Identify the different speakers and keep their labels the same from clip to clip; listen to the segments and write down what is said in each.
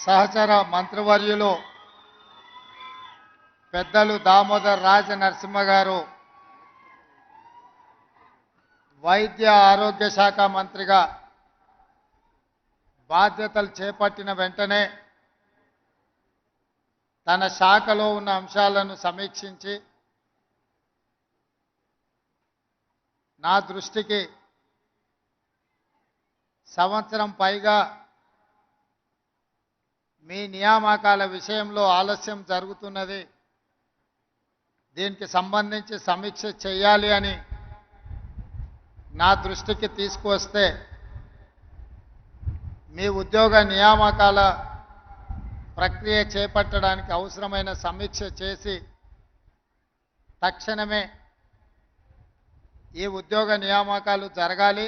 Speaker 1: సహచర మంత్రివర్యులు పెద్దలు దామోదర్ రాజ నరసింహ గారు వైద్య ఆరోగ్య శాఖ మంత్రిగా బాధ్యతలు చేపట్టిన వెంటనే తన శాఖలో ఉన్న అంశాలను సమీక్షించి నా దృష్టికి సంవత్సరం పైగా మీ నియామకాల విషయంలో ఆలస్యం జరుగుతున్నది, దీనికి సంబంధించి సమీక్ష చేయాలి అని నా దృష్టికి తీసుకువస్తే మీ ఉద్యోగ నియామకాల ప్రక్రియ చేపట్టడానికి అవసరమైన సమీక్ష చేసి తక్షణమే ఈ ఉద్యోగ నియామకాలు జరగాలి.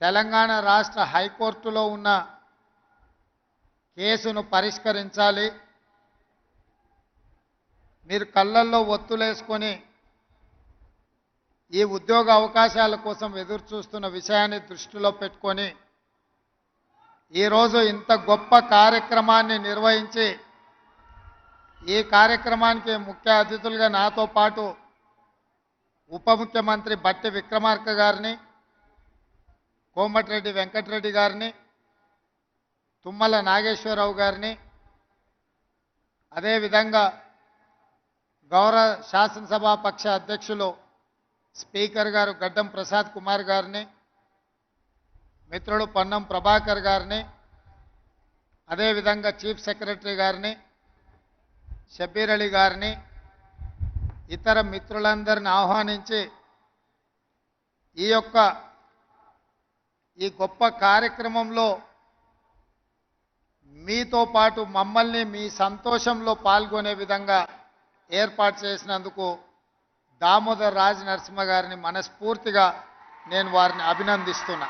Speaker 1: తెలంగాణ రాష్ట్ర హైకోర్టులో ఉన్న కేసును పరిష్కరించాలి. మీరు కళ్ళల్లో ఒత్తులేసుకొని ఈ ఉద్యోగ అవకాశాల కోసం ఎదురు చూస్తున్న విషయాన్ని దృష్టిలో పెట్టుకొని ఈరోజు ఇంత గొప్ప కార్యక్రమాన్ని నిర్వహించి ఈ కార్యక్రమానికి ముఖ్య అతిథులుగా నాతో పాటు ఉప ముఖ్యమంత్రి బట్టి విక్రమార్క గారిని, కోమటిరెడ్డి వెంకటరెడ్డి గారిని, తుమ్మల నాగేశ్వరరావు గారిని, అదేవిధంగా గౌరవ శాసనసభా పక్ష అధ్యక్షులు స్పీకర్ గారు గడ్డం ప్రసాద్ కుమార్ గారిని, మిత్రుడు పొన్నం ప్రభాకర్ గారిని, అదేవిధంగా చీఫ్ సెక్రటరీ గారిని, షబ్బీర్ అలీ గారిని, ఇతర మిత్రులందరిని ఆహ్వానించి ఈ గొప్ప కార్యక్రమంలో మీతో పాటు మమ్మల్ని మీ సంతోషంలో పాల్గొనే విధంగా ఏర్పాటు చేసినందుకు దామోదర్ రాజ నరసింహ గారిని మనస్ఫూర్తిగా నేను వారిని అభినందిస్తున్నా.